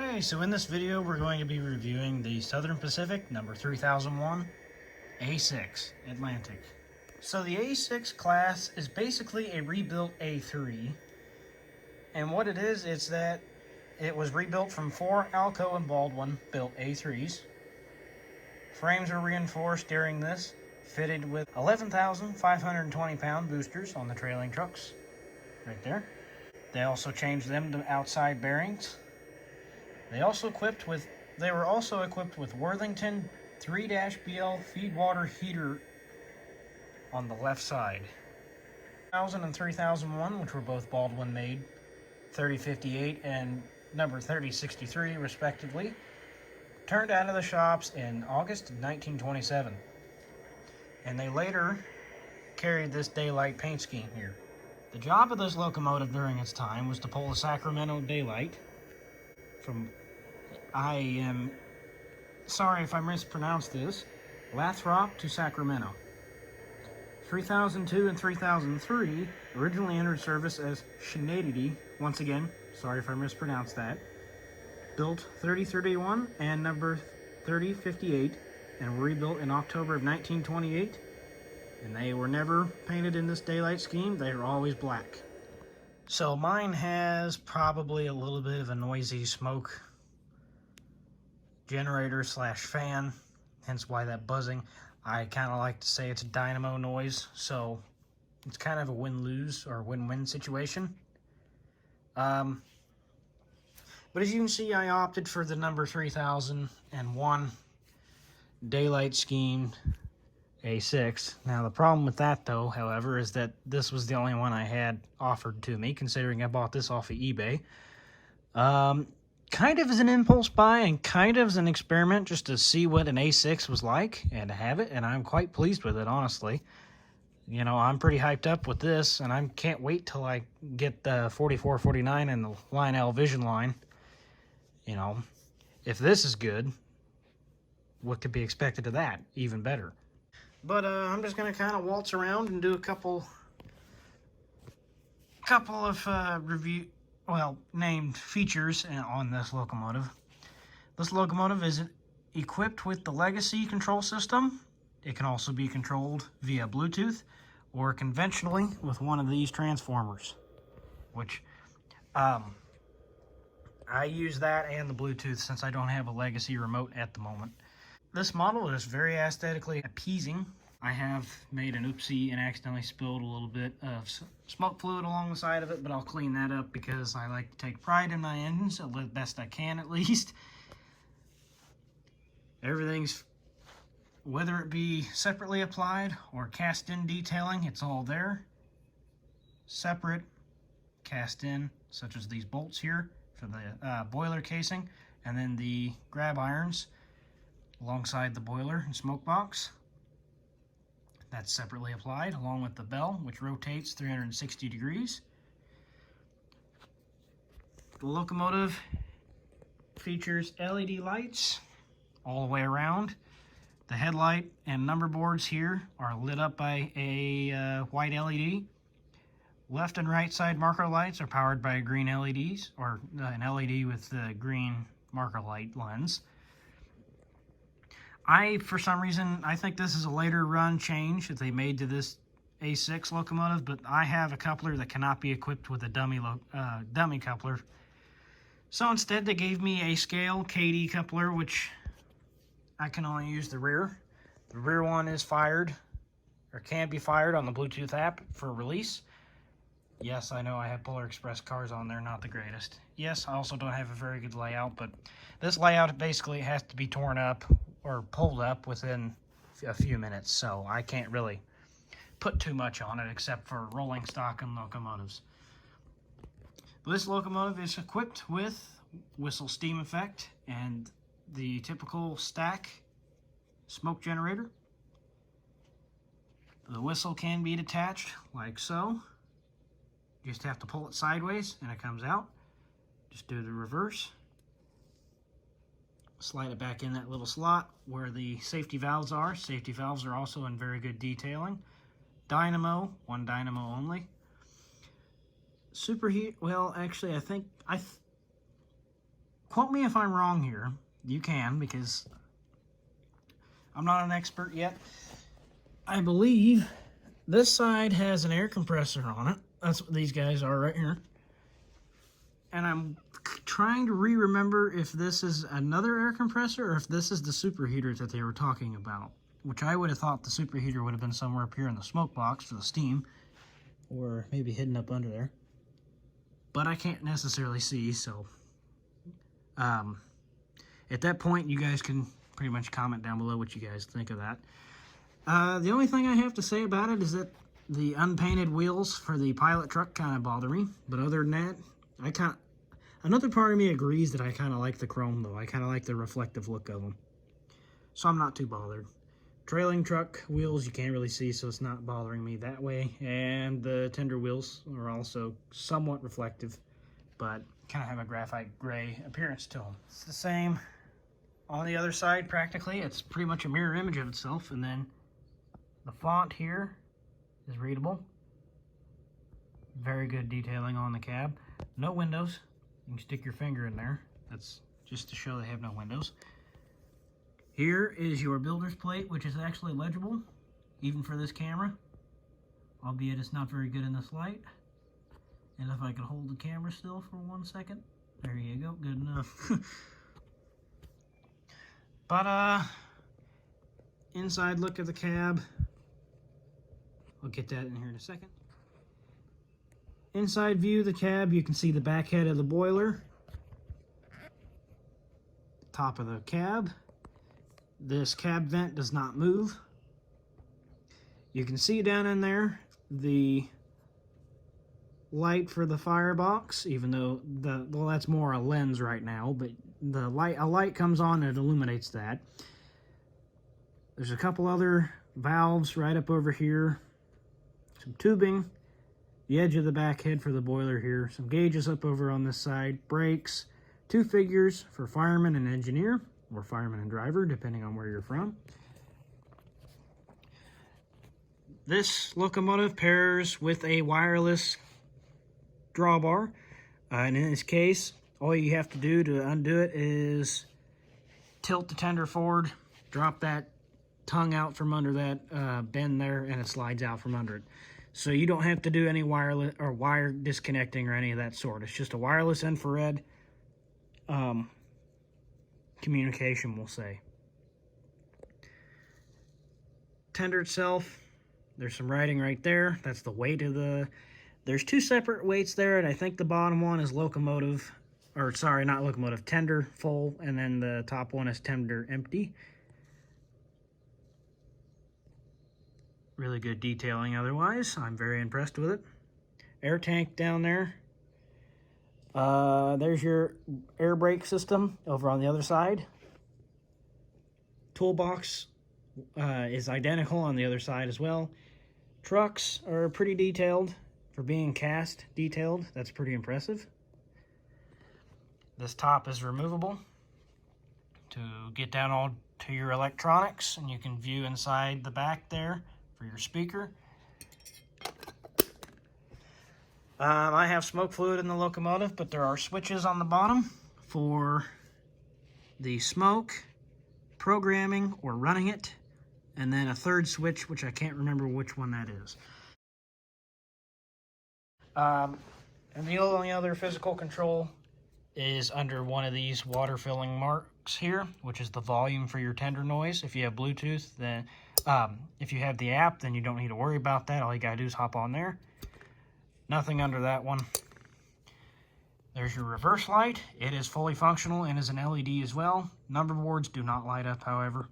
Okay, so in this video we're going to be reviewing the Southern Pacific number 3001 A6 Atlantic. So the A6 class is basically a rebuilt A3, and what it is that it was rebuilt from 4 Alco and Baldwin built A3s. Frames were reinforced during this, fitted with 11,520 pound boosters on the trailing trucks, right there. They also changed them to outside bearings. They were also equipped with Worthington 3-BL feed water heater on the left side. 3000 and 3001, which were both Baldwin made, 3058 and number 3063 respectively, turned out of the shops in August of 1927. And they later carried this daylight paint scheme here. The job of this locomotive during its time was to pull the Sacramento daylight from, I am sorry if I mispronounced this, Lathrop to Sacramento. 3002 and 3003 originally entered service as Schenectady, once again, sorry if I mispronounced that, built 3031 and number 3058 and were rebuilt in October of 1928, and they were never painted in this daylight scheme. They are always black. So mine has probably a little bit of a noisy smoke generator slash fan, hence why that buzzing. I kind of like to say it's a dynamo noise, so it's kind of a win-lose or win-win situation. But as you can see, I opted for the number 3001 daylight schemed A6. Now the problem with that though, however, is that this was the only one I had offered to me, considering I bought this off of eBay. Kind of as an impulse buy and kind of as an experiment just to see what an A6 was like and to have it, and I'm quite pleased with it, honestly. You know, I'm pretty hyped up with this, and I can't wait till I get the 4449 and the Lionel Vision line. You know, if this is good, what could be expected of that? Even better. But I'm just going to kind of waltz around and do a couple of named features on this locomotive. This locomotive is equipped with the Legacy control system. It can also be controlled via Bluetooth or conventionally with one of these transformers, which I use that and the Bluetooth since I don't have a Legacy remote at the moment. This model is very aesthetically appeasing. I have made an oopsie and accidentally spilled a little bit of smoke fluid along the side of it, but I'll clean that up because I like to take pride in my engines, the best I can at least. Everything's, whether it be separately applied or cast in detailing, it's all there. Separate, cast in, such as these bolts here for the boiler casing, and then the grab irons alongside the boiler and smoke box. That's separately applied, along with the bell, which rotates 360 degrees. The locomotive features LED lights all the way around. The headlight and number boards here are lit up by a white LED. Left and right side marker lights are powered by green LEDs, or an LED with the green marker light lens. For some reason, I think this is a later run change that they made to this A6 locomotive, but I have a coupler that cannot be equipped with a dummy coupler. So instead they gave me a scale KD coupler, which I can only use the rear. The rear one is fired, or can be fired on the Bluetooth app for release. Yes, I know I have Polar Express cars on there, not the greatest. Yes, I also don't have a very good layout, but this layout basically has to be torn up or pulled up within a few minutes, so I can't really put too much on it except for rolling stock and locomotives. This locomotive is equipped with whistle steam effect and the typical stack smoke generator. The whistle can be detached like so. You just have to pull it sideways and it comes out. Just do the reverse. Slide it back in that little slot where the safety valves are. Safety valves are also in very good detailing. Dynamo, one dynamo only. Superheat, well, actually, I think quote me if I'm wrong here. You can, because I'm not an expert yet. I believe this side has an air compressor on it. That's what these guys are right here. And I'm trying to remember if this is another air compressor or if this is the superheater that they were talking about. Which I would have thought the superheater would have been somewhere up here in the smoke box for the steam. Or maybe hidden up under there. But I can't necessarily see, so... at that point, you guys can pretty much comment down below what you guys think of that. The only thing I have to say about it is that the unpainted wheels for the pilot truck kind of bother me. But other than that, another part of me agrees that I kind of like the chrome, though. I kind of like the reflective look of them. So I'm not too bothered. Trailing truck wheels you can't really see, so it's not bothering me that way. And the tender wheels are also somewhat reflective, but kind of have a graphite gray appearance to them. It's the same on the other side practically. It's pretty much a mirror image of itself, and then the font here is readable. Very good detailing on the cab. No windows. You can stick your finger in there. That's just to show they have no windows. Here is your builder's plate, which is actually legible, even for this camera, albeit it's not very good in this light. And if I could hold the camera still for 1 second, there you go, good enough. But, inside look of the cab, I'll get that in here in a second. Inside view of the cab, you can see the back head of the boiler, top of the cab. This cab vent does not move. You can see down in there the light for the firebox, even though well, that's more a lens right now, but a light comes on and it illuminates that. There's a couple other valves right up over here, some tubing, the edge of the back head for the boiler here, some gauges up over on this side, brakes, 2 figures for fireman and engineer, or fireman and driver, depending on where you're from. This locomotive pairs with a wireless drawbar, and in this case, all you have to do to undo it is tilt the tender forward, drop that tongue out from under that bend there, and it slides out from under it. So you don't have to do any wireless or wire disconnecting or any of that sort. It's just a wireless infrared communication, we'll say. Tender itself, there's some writing right there. That's the weight of the... There's 2 separate weights there, and I think the bottom one is locomotive, or sorry, not locomotive, tender full, and then the top one is tender empty. Really good detailing otherwise. I'm very impressed with it. Air tank down there. There's your air brake system over on the other side. Toolbox is identical on the other side as well. Trucks are pretty detailed for being cast detailed. That's pretty impressive. This top is removable to get down all to your electronics, and you can view inside the back there for your speaker. I have smoke fluid in the locomotive, but there are switches on the bottom for the smoke, programming, or running it, and then a third switch, which I can't remember which one that is. And the only other physical control is under one of these water filling marks here, which is the volume for your tender noise. If you have Bluetooth, then if you have the app, then you don't need to worry about that. All you gotta do is hop on there. Nothing under that one. There's your reverse light. It is fully functional and is an LED as well. Number boards do not light up, however.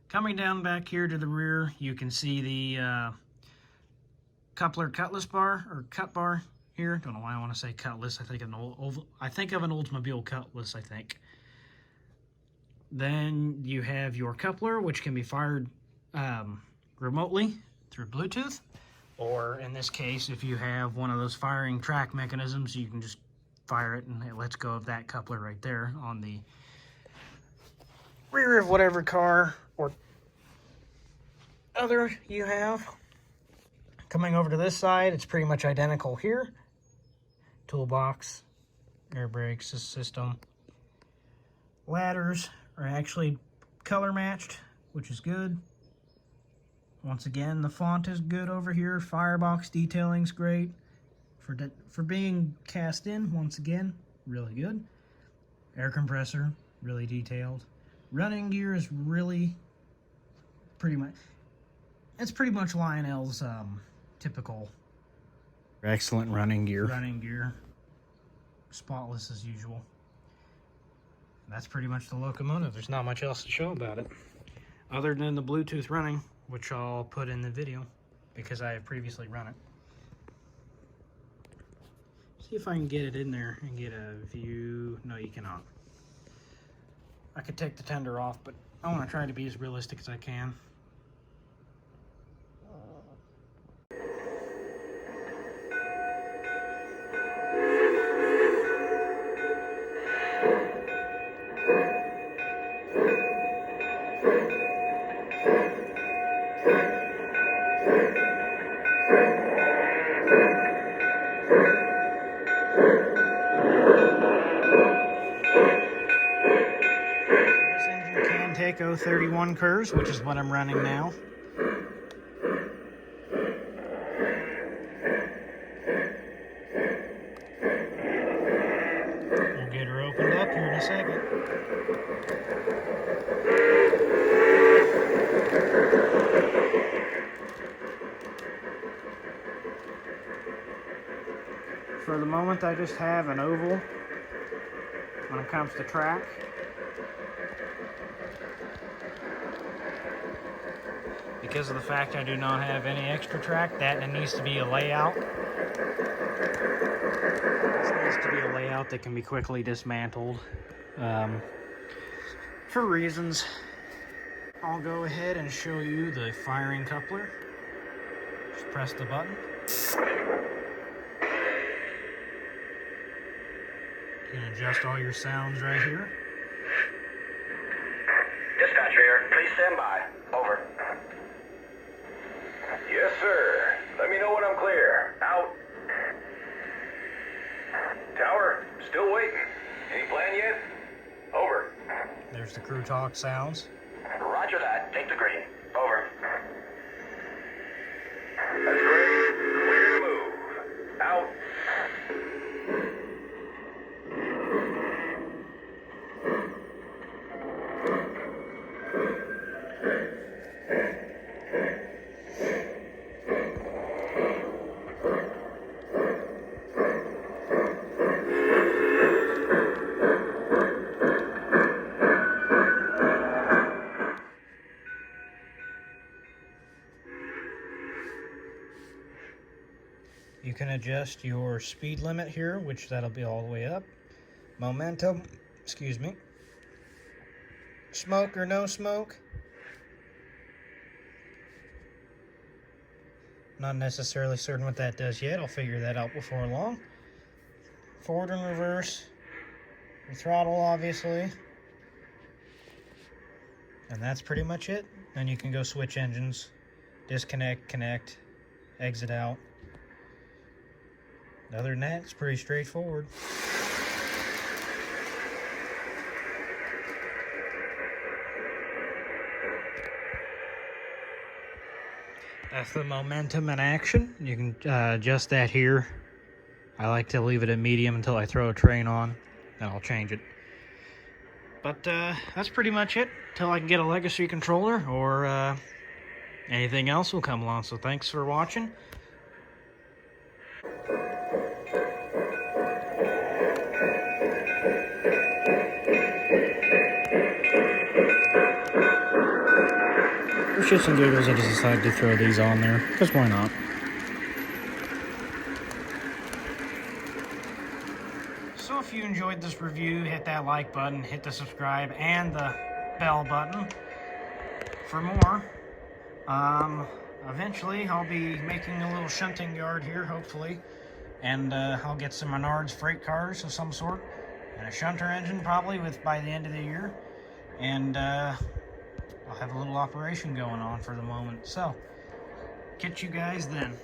Coming down back here to the rear, you can see the coupler cutlass bar, or cut bar here. Don't know why I want to say cutlass. I think of an Oldsmobile cutlass, I think. Then you have your coupler, which can be fired remotely through Bluetooth. Or in this case, if you have one of those firing track mechanisms, you can just fire it and it lets go of that coupler right there on the rear of whatever car or other you have. Coming over to this side, it's pretty much identical here. Toolbox, air brakes system. Ladders are actually color matched, which is good. Once again, the font is good over here. Firebox detailing's great. For being cast in, once again, really good. Air compressor, really detailed. Running gear is really pretty much Lionel's typical excellent running gear. Spotless as usual. That's pretty much the locomotive. There's not much else to show about it, other than the Bluetooth running, which I'll put in the video because I have previously run it. See if I can get it in there and get a view. No, you cannot. I could take the tender off, but I want to try to be as realistic as I can. Take 031 curves, which is what I'm running now. We'll get her opened up here in a second. For the moment, I just have an oval when it comes to track. Because of the fact I do not have any extra track, that needs to be a layout. This needs to be a layout that can be quickly dismantled for reasons. I'll go ahead and show you the firing coupler. Just press the button. You can adjust all your sounds right here. Dispatch here. Please stand by. Over. Yes, sir. Let me know when I'm clear. Out. Tower, still waiting. Any plan yet? Over. There's the crew talk sounds. Roger that. Take the green. Over. That's great. Clear to move. Out. You can adjust your speed limit here, which that'll be all the way up. Momentum, excuse me. Smoke or no smoke. Not necessarily certain what that does yet. I'll figure that out before long. Forward and reverse. Your throttle, obviously. And that's pretty much it. Then you can go switch engines, disconnect, connect, exit out. Other than that, it's pretty straightforward. That's the momentum in action. You can adjust that here. I like to leave it at medium until I throw a train on, then I'll change it. But that's pretty much it. Till I can get a legacy controller or anything else will come along. So thanks for watching. For shits and giggles, I just decided to throw these on there, because why not? So if you enjoyed this review, hit that like button, hit the subscribe, and the bell button for more. Eventually, I'll be making a little shunting yard here, hopefully, and I'll get some Menards freight cars of some sort, and a shunter engine probably by the end of the year, and I'll have a little operation going on for the moment. So, catch you guys then.